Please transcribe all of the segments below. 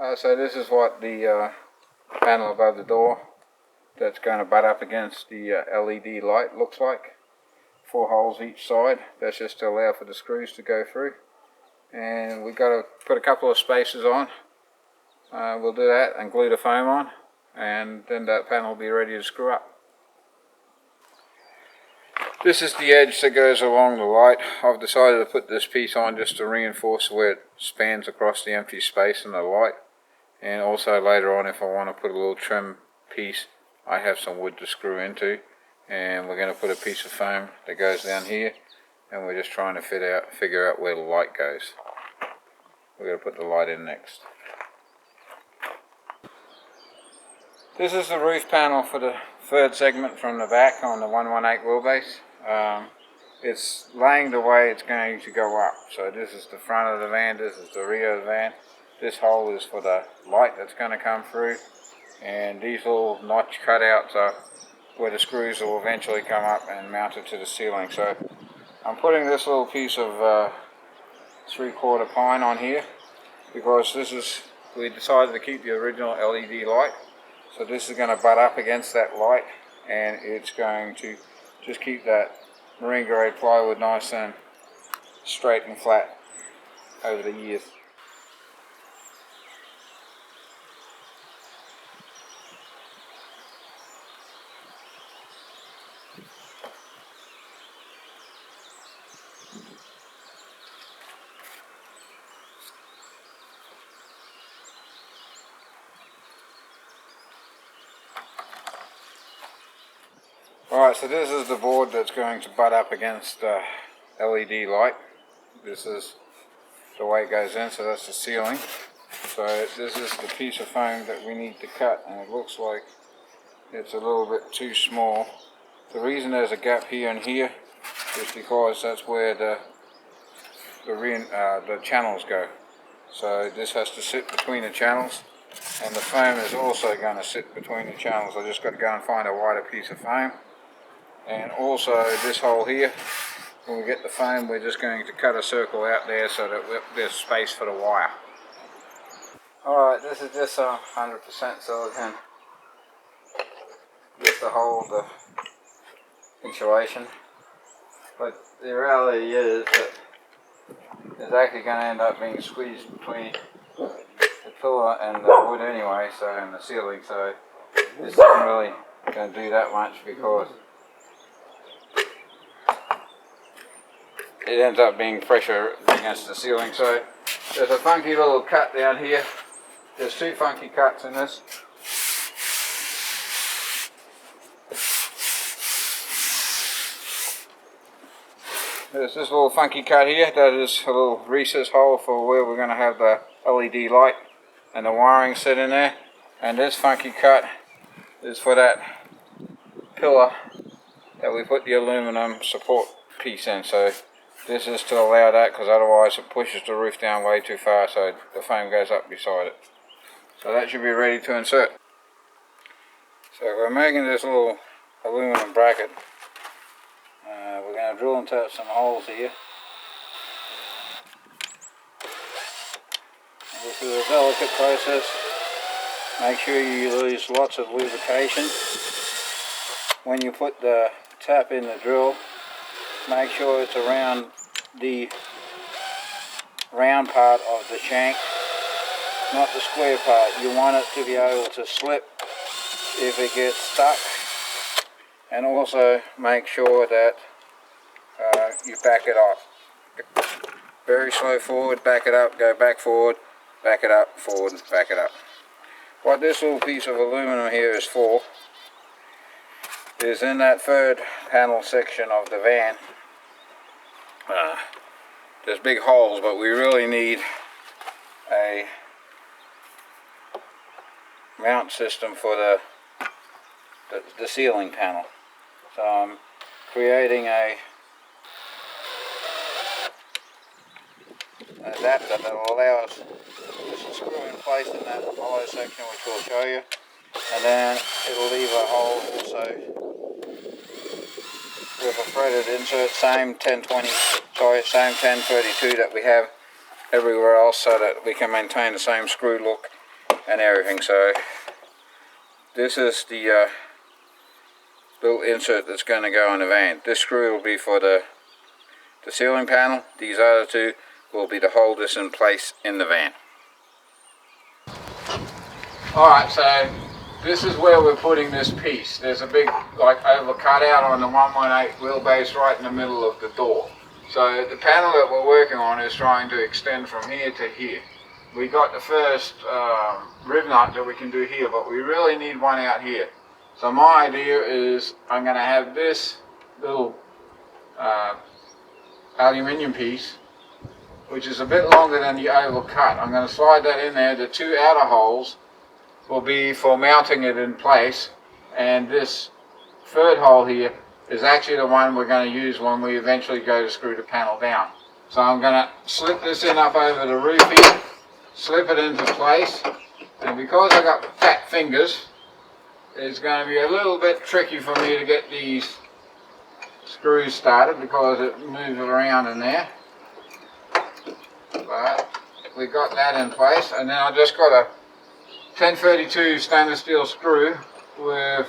So this is what the panel above the door that's going to butt up against the LED light looks like. 4 holes each side. That's just to allow for the screws to go through. And we've got to put a couple of spacers on. We'll do that and glue the foam on, and then that panel will be ready to screw up. This is the edge that goes along the light. I've decided to put this piece on just to reinforce where it spans across the empty space in the light. And also later on, if I want to put a little trim piece, I have some wood to screw into. And we're going to put a piece of foam that goes down here, and we're just trying to figure out where the light goes. We're going to put the light in next. This is the roof panel for the third segment from the back on the 118 wheelbase. It's laying the way it's going to go up. So this is the front of the van, this is the rear of the van. This hole is for the light that's going to come through. And these little notch cutouts are where the screws will eventually come up and mount it to the ceiling. So I'm putting this little piece of 3/4 pine on here because we decided to keep the original LED light. So this is going to butt up against that light, and it's going to just keep that marine grade plywood nice and straight and flat over the years. Alright, so this is the board that's going to butt up against the LED light. This is the way it goes in, so that's the ceiling. So this is the piece of foam that we need to cut, and it looks like it's a little bit too small. The reason there's a gap here and here is because that's where the channels go. So this has to sit between the channels, and the foam is also going to sit between the channels. I just got to go and find a wider piece of foam. And also this hole here, when we get the foam, we're just going to cut a circle out there so that there's space for the wire. Alright, this is just 100% silicone just to hold the insulation. But the reality is that it's actually going to end up being squeezed between the pillar and the wood anyway, and the ceiling, so this isn't really going to do that much because it ends up being pressure against the ceiling. So there's a funky little cut down here. There's 2 funky cuts in this. There's this little funky cut here. That is a little recess hole for where we're going to have the LED light and the wiring sit in there. And this funky cut is for that pillar that we put the aluminum support piece in. So this is to allow that, because otherwise it pushes the roof down way too far, so the foam goes up beside it. So that should be ready to insert. So we're making this little aluminum bracket. We're going to drill into some holes here. And this is a delicate process. Make sure you use lots of lubrication. When you put the tap in the drill, make sure it's around the round part of the shank, not the square part. You want it to be able to slip if it gets stuck. And also make sure that you back it up. Very slow forward, back it up, go back forward, back it up, forward, back it up. What this little piece of aluminum here is for is in that third panel section of the van. There's big holes, but we really need a mount system for the ceiling panel. So I'm creating a adapter that will allow us to screw in place in that hollow section, which we'll show you, and then it'll leave a hole also with a threaded insert, same 1032 that we have everywhere else, so that we can maintain the same screw look and everything. So this is the little insert that's going to go on the van. This screw will be for the ceiling panel. These other two will be to hold this in place in the van. Alright, so this is where we're putting this piece. There's a big oval cutout on the 118 wheelbase right in the middle of the door. So the panel that we're working on is trying to extend from here to here. We got the first rib nut that we can do here, but we really need one out here. So my idea is I'm going to have this little aluminium piece, which is a bit longer than the oval cut. I'm going to slide that in there. The two outer holes will be for mounting it in place, and this third hole here is actually the one we're going to use when we eventually go to screw the panel down. So I'm going to slip this in up over the roof here, slip it into place, and because I've got fat fingers, it's going to be a little bit tricky for me to get these screws started because it moves around in there. But we got that in place, and then I just got a 1032 stainless steel screw with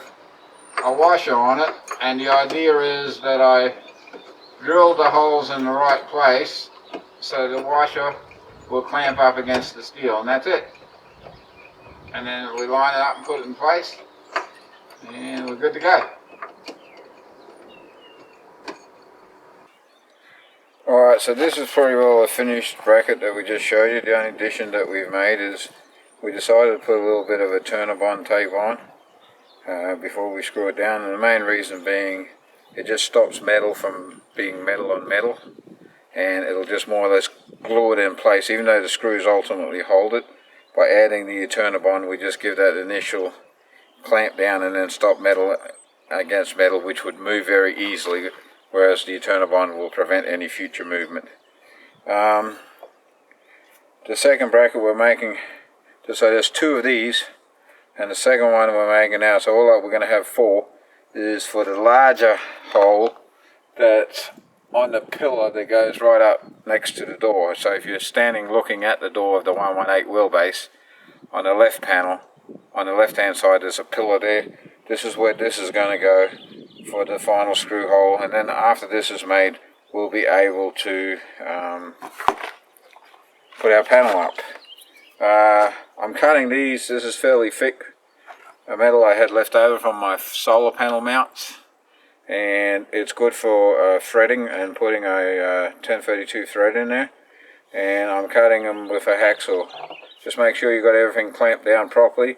a washer on it, and the idea is that I drill the holes in the right place so the washer will clamp up against the steel, and that's it. And then we line it up and put it in place, and we're good to go. Alright, so this is pretty well a finished bracket that we just showed you. The only addition that we've made is we decided to put a little bit of a Turnabond tape on before we screw it down, and the main reason being it just stops metal from being metal on metal, and it'll just more or less glue it in place, even though the screws ultimately hold it. By adding the Turnabond, we just give that initial clamp down and then stop metal against metal, which would move very easily, whereas the Turnabond will prevent any future movement. The second bracket we're making, so there's two of these, and the second one we're making now, so all up we're going to have four, is for the larger hole that's on the pillar that goes right up next to the door. So if you're standing looking at the door of the 118 wheelbase, on the left panel, on the left hand side there's a pillar there. This is where this is going to go for the final screw hole, and then after this is made we'll be able to put our panel up. I'm cutting these. This is fairly thick metal I had left over from my solar panel mounts, and it's good for threading and putting a 1032 thread in there, and I'm cutting them with a hacksaw. Just make sure you got everything clamped down properly.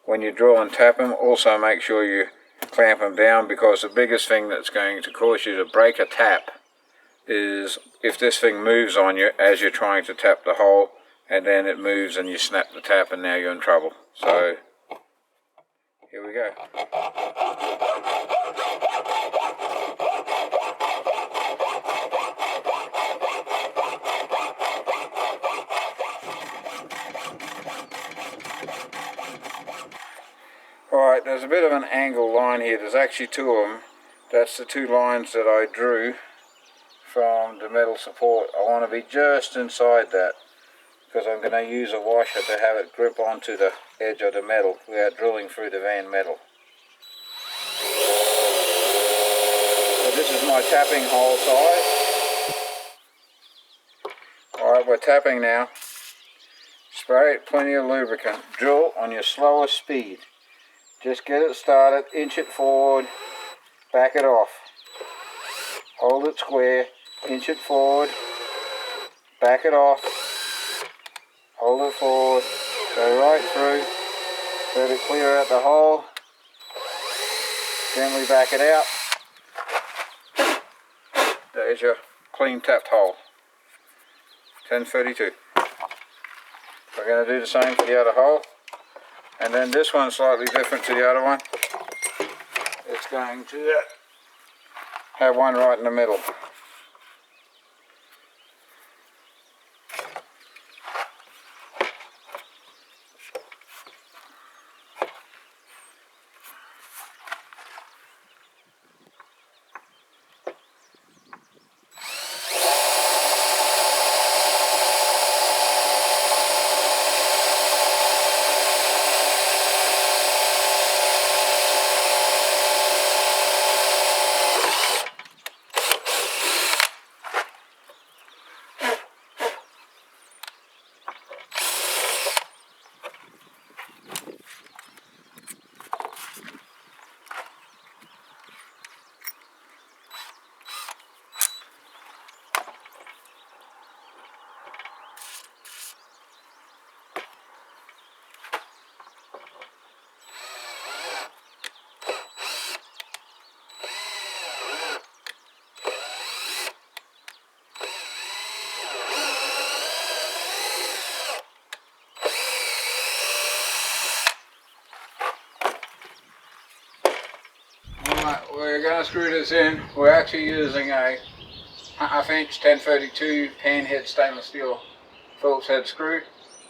When you drill and tap them, also make sure you clamp them down, because the biggest thing that's going to cause you to break a tap is if this thing moves on you as you're trying to tap the hole, and then it moves and you snap the tap and now you're in trouble. So here we go. Alright, there's a bit of an angle line here. There's actually two of them. That's the two lines that I drew from the metal support. I want to be just inside that, because I'm going to use a washer to have it grip onto the edge of the metal without drilling through the van metal. So this is my tapping hole size. Alright, we're tapping now. Spray it plenty of lubricant. Drill on your slowest speed. Just get it started, inch it forward, back it off. Hold it square, inch it forward, back it off. Hold it forward, go right through, let it clear out the hole, gently back it out. There's your clean tapped hole, 1032. We're going to do the same for the other hole, and then this one's slightly different to the other one. It's going to have one right in the middle. Right, we're going to screw this in. We're actually using a 1/2 inch 1032 pan head stainless steel Phillips head screw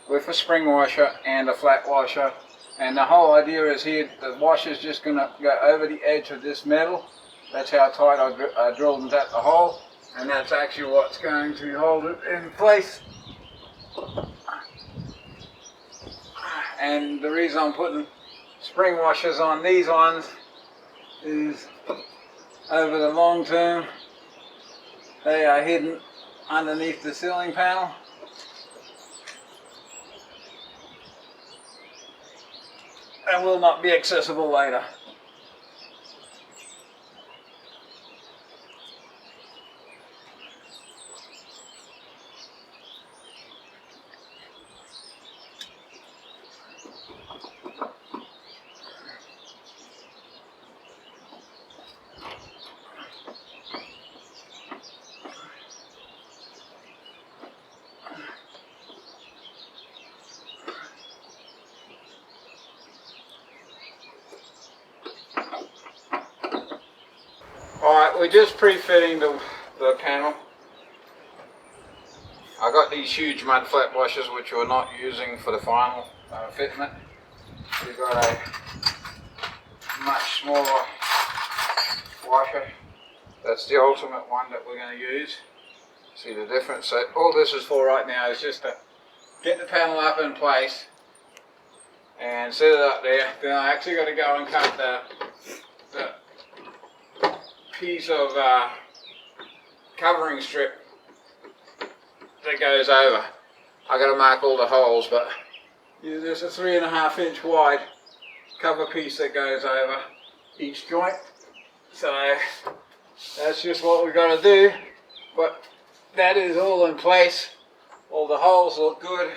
with a spring washer and a flat washer. And the whole idea is here, the washer is just going to go over the edge of this metal. That's how tight I drilled and tapped the hole. And that's actually what's going to hold it in place. And the reason I'm putting spring washers on these ones is over the long term they are hidden underneath the ceiling panel. And will not be accessible later. Alright, we're just pre-fitting the panel. I got these huge mud flat washers which we're not using for the final fitment. We've got a much smaller washer. That's the ultimate one that we're going to use. See the difference? So all this is for right now is just to get the panel up in place and set it up there. Then I actually got to go and cut the piece of covering strip that goes over. I got to mark all the holes, but there's a 3.5 inch wide cover piece that goes over each joint. So that's just what we've got to do. But that is all in place. All the holes look good.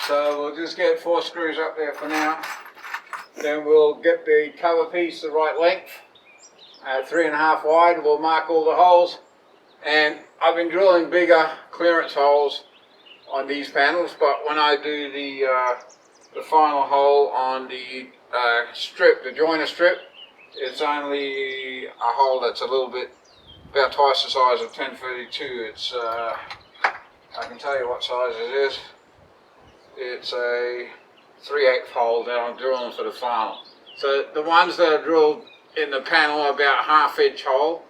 So we'll just get 4 screws up there for now. Then we'll get the cover piece the right length. 3.5 wide, we'll mark all the holes, and I've been drilling bigger clearance holes on these panels, but when I do the final hole on the strip, the joiner strip, it's only a hole that's a little bit, about twice the size of 1032. It's, I can tell you what size it is. It's a 3/8 hole that I'm drilling for the final. So the ones that are drilled in the panel are about 1/2 inch hole,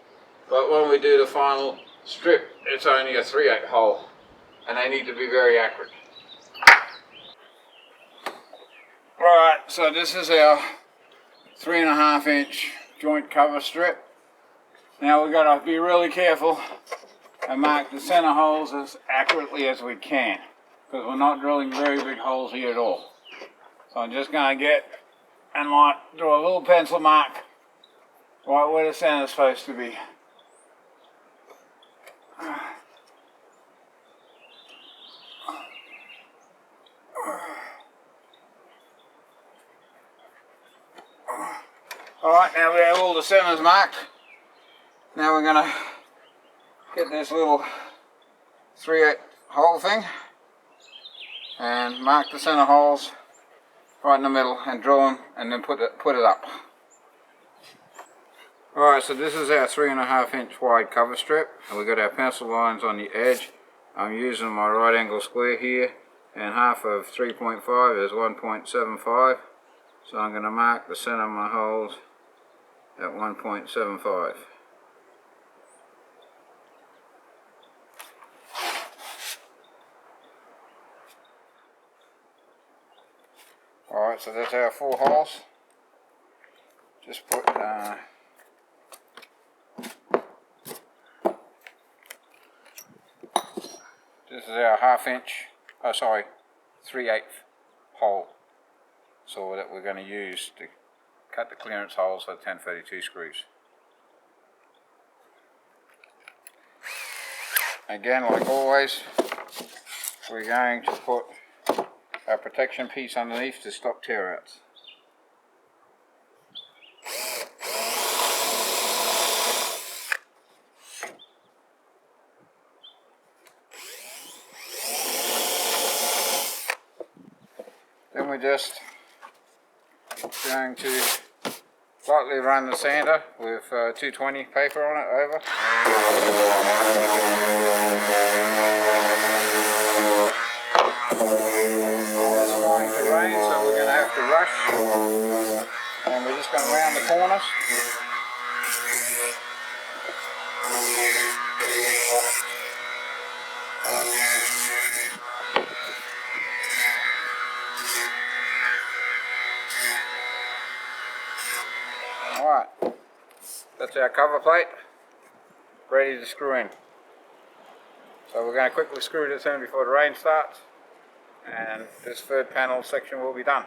but when we do the final strip it's only a 3/8 hole, and they need to be very accurate. Right, so this is our 3.5 inch joint cover strip. Now we've got to be really careful and mark the center holes as accurately as we can, because we're not drilling very big holes here at all. So I'm just going to get and draw a little pencil mark right where the center is supposed to be. Alright, now we have all the centers marked. Now we're going to get this little 3/8 hole thing and mark the center holes right in the middle and drill them, and then put it up. Alright, so this is our 3.5 inch wide cover strip, and we've got our pencil lines on the edge. I'm using my right angle square here, and half of 3.5 is 1.75. So I'm going to mark the center of my holes at 1.75. Alright, so that's our 4 holes. Just put this is our 1/2 inch, 3/8 hole saw that we're going to use to cut the clearance holes for the 1032 screws. Again, like always, we're going to put our protection piece underneath to stop tear outs. Then we're just going to Lightly run the sander with 220 paper on it over. It's starting to rain, so we're going to have to rush. And we're just going to round the corners. Alright, that's our cover plate, ready to screw in. So we're going to quickly screw this in before the rain starts, and this third panel section will be done.